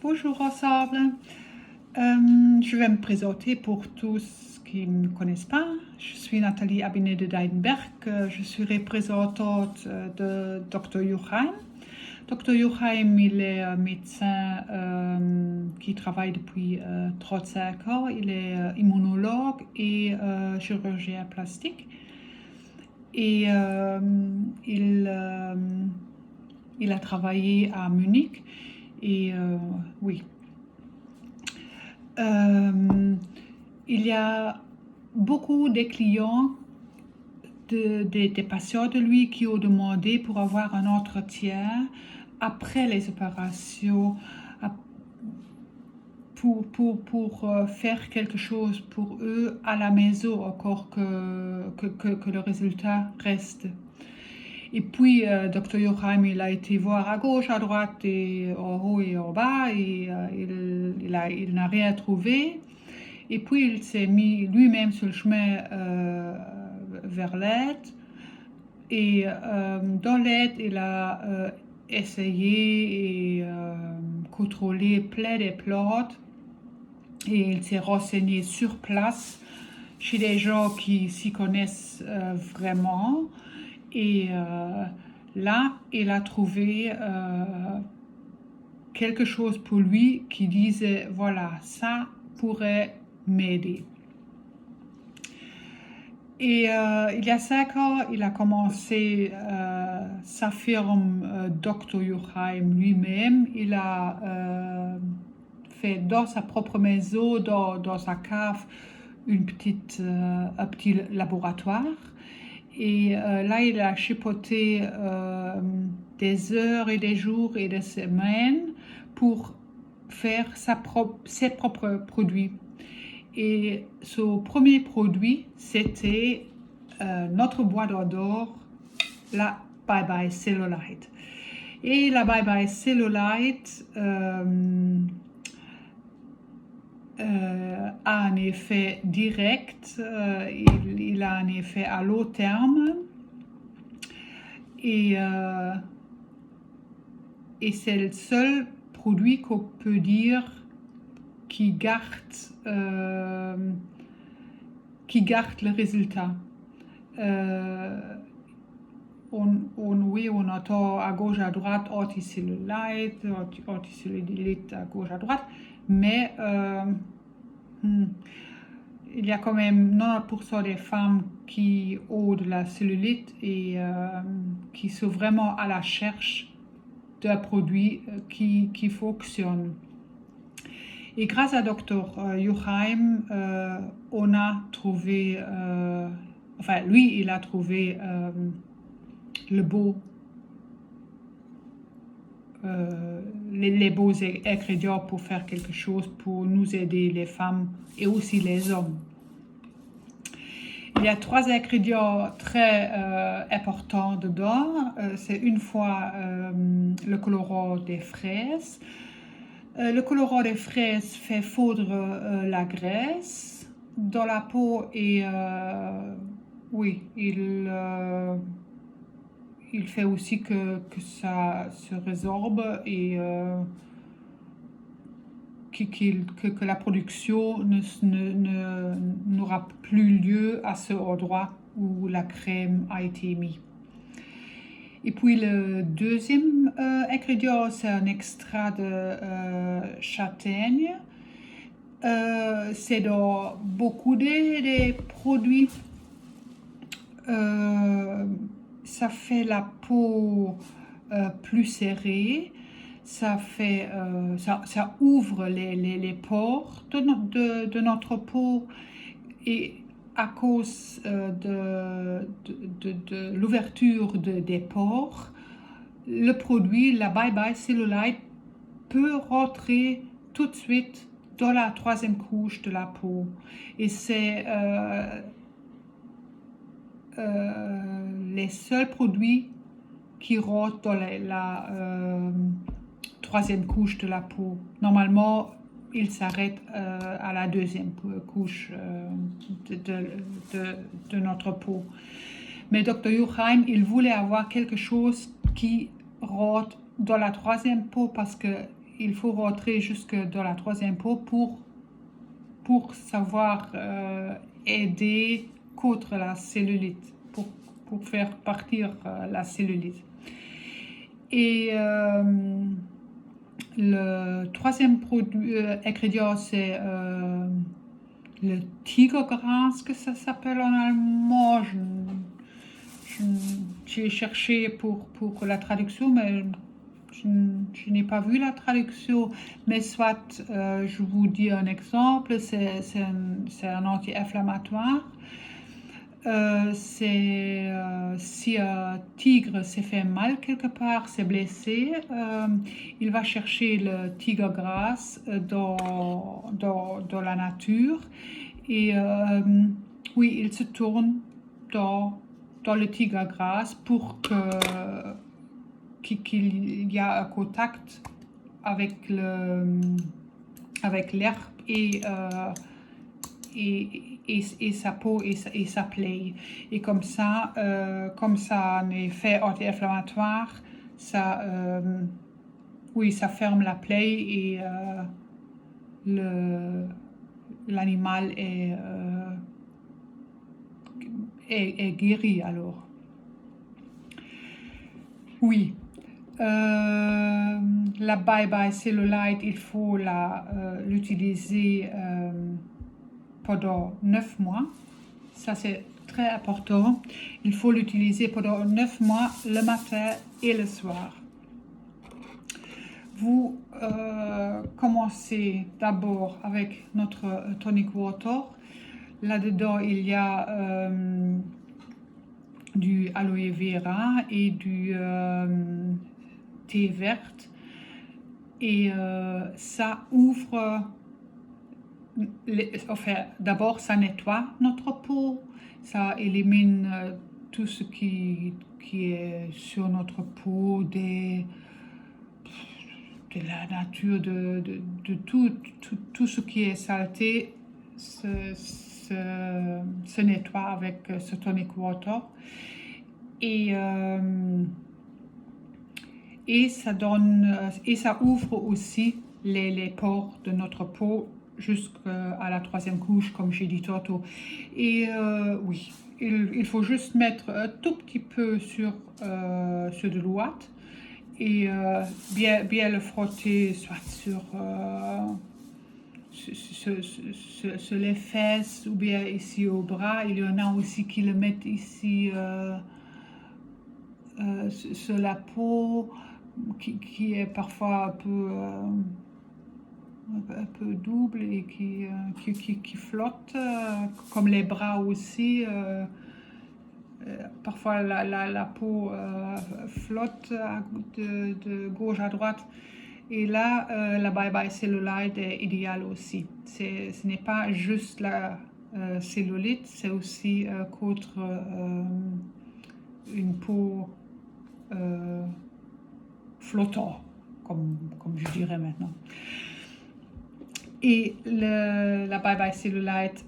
Bonjour ensemble. Je vais me présenter pour tous qui ne me connaissent pas. Je suis Nathalie Abinet de Deidenberg. Je suis représentante de Dr. Juchheim. Dr. Juchheim, il est un médecin qui travaille depuis 35 ans. Il est immunologue et chirurgien plastique. Et il a travaillé à Munich. Et oui. Il y a beaucoup de clients, des patients de lui qui ont demandé pour avoir un entretien après les opérations pour faire quelque chose pour eux à la maison, encore que le résultat reste. Et puis, Dr. Juchheim, il a été voir à gauche, à droite, et en haut et en bas, et il n'a rien trouvé. Et puis, il s'est mis lui-même sur le chemin vers l'aide. Et dans l'aide, il a essayé et contrôlé plein de plantes. Et il s'est renseigné sur place chez des gens qui s'y connaissent vraiment. Et là, il a trouvé quelque chose pour lui qui disait, voilà, ça pourrait m'aider. Et il y a 5 ans, il a commencé sa firme Dr. Juchheim lui-même. Il a fait dans sa propre maison, dans sa cave, un petit laboratoire. Et là, il a chipoté des heures et des jours et des semaines pour faire ses propres produits. Et son premier produit, c'était notre boîte d'or, la Bye Bye Cellulite. Et la Bye Bye Cellulite a un effet direct, il a un effet à long terme et c'est le seul produit qu'on peut dire qui garde le résultat. Oui, on entend à gauche, à droite, anticellulite à gauche, à droite, mais il y a quand même 90% des femmes qui ont de la cellulite et qui sont vraiment à la recherche d'un produit qui fonctionne. Et grâce à Dr. Juchheim, on a trouvé, lui, il a trouvé les beaux ingrédients pour faire quelque chose, pour nous aider, les femmes et aussi les hommes. Il y a 3 ingrédients très importants dedans. C'est une fois le colorant des fraises. Le colorant des fraises fait fondre la graisse dans la peau et oui, il fait aussi que ça se résorbe et que la production n'aura plus lieu à ce endroit où la crème a été mise. Et puis le deuxième ingrédient, c'est un extrait de châtaigne. C'est dans beaucoup de produits. Ça fait la peau plus serrée. Ça ouvre les pores de notre peau et à cause de l'ouverture des pores, le produit, la Bye Bye Cellulite, peut rentrer tout de suite dans la 3e couche de la peau. Et c'est les seuls produits qui rentrent dans la 3e couche de la peau. Normalement, il s'arrête à la 2e couche de notre peau. Mais Dr. Juchheim, il voulait avoir quelque chose qui rentre dans la 3e peau parce que il faut rentrer jusque dans la troisième peau pour savoir aider contre la cellulite, pour faire partir la cellulite. Et le troisième ingrédient, c'est le tigergras, que ça s'appelle en allemand. J'ai cherché pour la traduction, mais je n'ai pas vu la traduction. Mais soit, je vous dis un exemple, c'est un anti-inflammatoire. Si un tigre s'est fait mal quelque part, s'est blessé, il va chercher le tigergras dans la nature et oui, il se tourne dans le tigergras pour qu'il y a un contact avec l'herbe et sa peau et sa plaie. Et comme ça un effet anti-inflammatoire, oui, ça ferme la plaie et l'animal est guéri alors. Oui. La bye-bye cellulite, il faut l'utiliser pendant 9 mois. Ça, c'est très important. Il faut l'utiliser pendant 9 mois, le matin et le soir. Vous commencez d'abord avec notre tonic water. Là-dedans, il y a du aloe vera et du thé verte. Et ça ouvre... Enfin, d'abord, ça nettoie notre peau, ça élimine tout ce qui est sur notre peau, de la nature, de tout ce qui est saleté se nettoie avec ce tonic water. Et ça ouvre aussi les pores de notre peau jusqu'à la troisième couche, comme j'ai dit tantôt. Et oui, il faut juste mettre un tout petit peu sur de l'ouate et bien le frotter, soit sur les fesses ou bien ici au bras. Il y en a aussi qui le mettent ici sur la peau, qui est parfois un peu double et qui flotte, comme les bras aussi. Parfois la peau flotte de gauche à droite. Et là, la bye-bye cellulite est idéale aussi. Ce n'est pas juste la cellulite, c'est aussi contre une peau flottant, comme je dirais maintenant. Et la bye-bye cellulite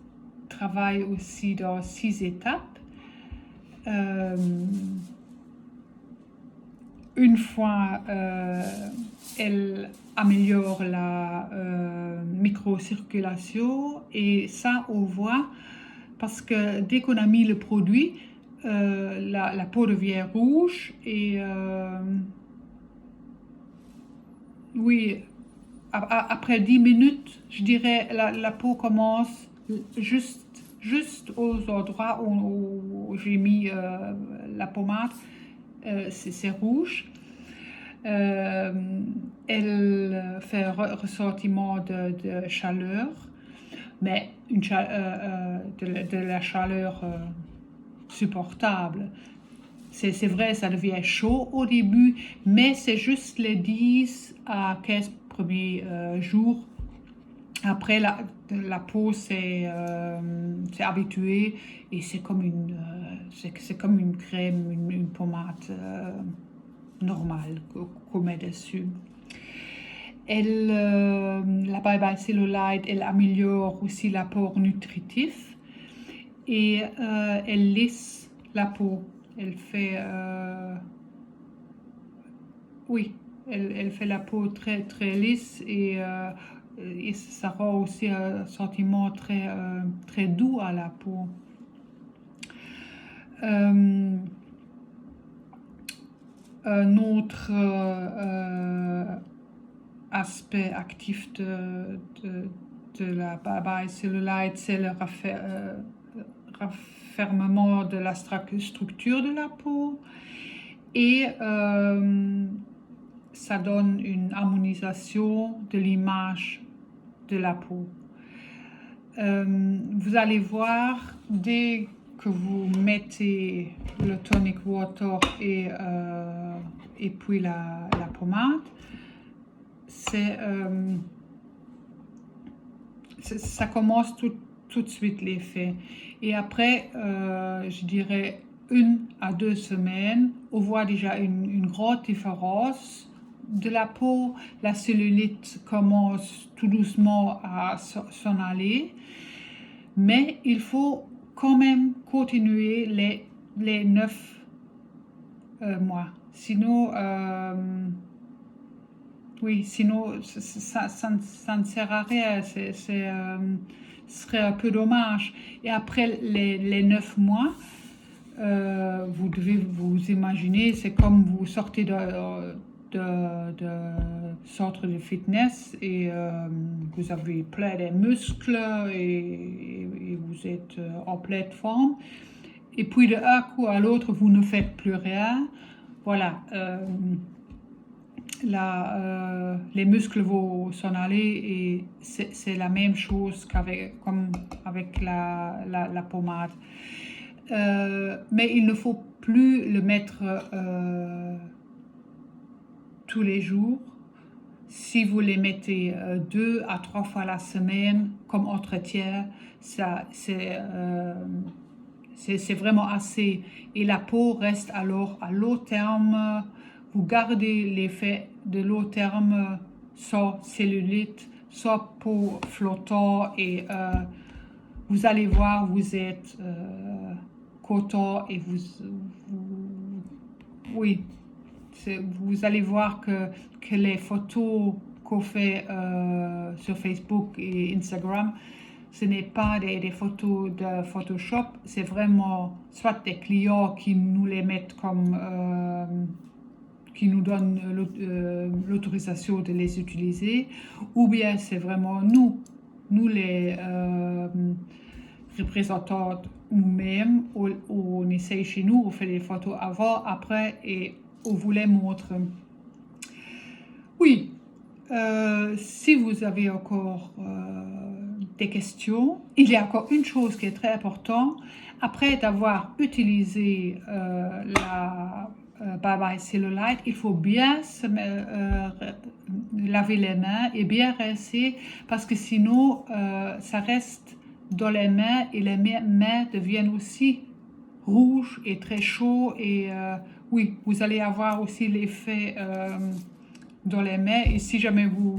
travaille aussi dans 6 étapes. Une fois, elle améliore la microcirculation et ça on voit parce que dès qu'on a mis le produit, la peau devient rouge et oui, après 10 minutes, je dirais, la peau commence juste aux endroits où j'ai mis la pommade, c'est rouge. Elle fait ressentiment de chaleur, mais de la chaleur supportable. C'est vrai, ça devient chaud au début, mais c'est juste les 10 à 15 premiers jours. Après, la peau s'est habituée et c'est comme une crème, une pommade normale qu'on met dessus. La bye-bye cellulite, elle améliore aussi l'apport nutritif et elle lisse la peau. Elle fait... oui, elle fait la peau très, très lisse et ça rend aussi un sentiment très, très doux à la peau. Un autre aspect actif de la bye-bye cellulite, c'est le raffermement de la structure de la peau et ça donne une harmonisation de l'image de la peau. Vous allez voir, dès que vous mettez le tonic water et puis la pommade, ça commence tout de suite l'effet. Et après, je dirais 1 à 2 semaines, on voit déjà une grande différence de la peau. La cellulite commence tout doucement à s'en aller, mais il faut quand même continuer les 9 mois. Sinon, oui, sinon ça ne sert à rien, ce serait un peu dommage. Et après les 9 mois, vous devez vous imaginer, c'est comme vous sortez de centre de fitness et vous avez plein de muscles et vous êtes en pleine forme. Et puis d'un coup à l'autre, vous ne faites plus rien. Voilà. Les muscles vont s'en aller et c'est la même chose comme avec la pommade. Mais il ne faut plus le mettre tous les jours. Si vous les mettez 2 à 3 fois la semaine comme entretien, c'est vraiment assez. Et la peau reste alors à long terme. Vous gardez l'effet de long terme sans cellulite, sans peau flottante et vous allez voir, vous êtes content et oui, vous allez voir que les photos qu'on fait sur Facebook et Instagram, ce n'est pas des photos de Photoshop, c'est vraiment soit des clients qui nous les mettent comme qui nous donnent l'autorisation de les utiliser, ou bien c'est vraiment nous les représentants nous-mêmes, on essaye chez nous, on fait des photos avant, après et on vous les montre. Oui, si vous avez encore des questions, il y a encore une chose qui est très importante. Après d'avoir utilisé la bye-bye cellulite, il faut bien laver les mains et bien rincer parce que sinon ça reste dans les mains et les mains deviennent aussi rouges et très chauds et oui, vous allez avoir aussi l'effet dans les mains et si jamais vous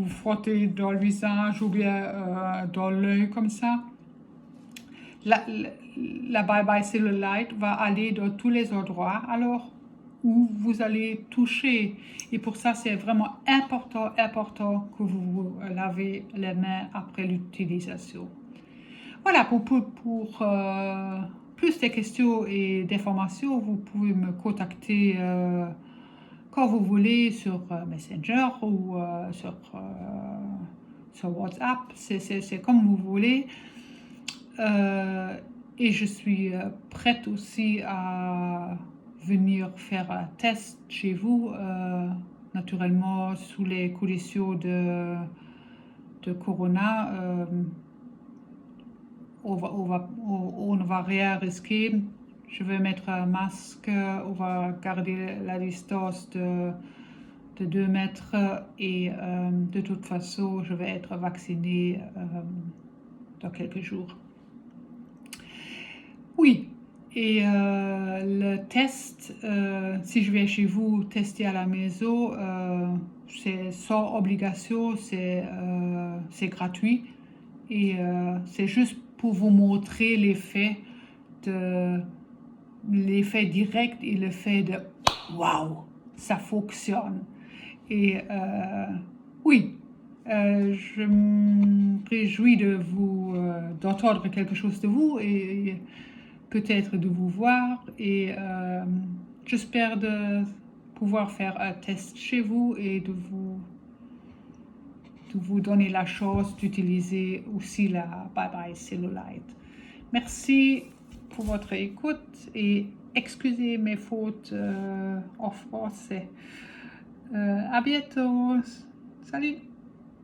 frottez dans le visage ou bien dans l'œil comme ça, la bye-bye cellulite va aller dans tous les endroits alors où vous allez toucher et pour ça c'est vraiment important que vous lavez les mains après l'utilisation. Voilà, pour plus de questions et d'informations, vous pouvez me contacter quand vous voulez sur Messenger ou sur WhatsApp, c'est comme vous voulez. Et je suis prête aussi à venir faire un test chez vous, naturellement sous les conditions de Corona. On ne va rien risquer. Je vais mettre un masque, on va garder la distance de 2 mètres et de toute façon, je vais être vaccinée dans quelques jours. Oui, et le test, si je vais chez vous tester à la maison, c'est sans obligation, c'est gratuit et c'est juste pour vous montrer l'effet direct et l'effet de waouh, ça fonctionne. Et oui, je me réjouis d'entendre quelque chose de vous et peut-être de vous voir. Et j'espère de pouvoir faire un test chez vous et de vous donner la chance d'utiliser aussi la Bye Bye Cellulite. Merci pour votre écoute et excusez mes fautes en français. À bientôt. Salut.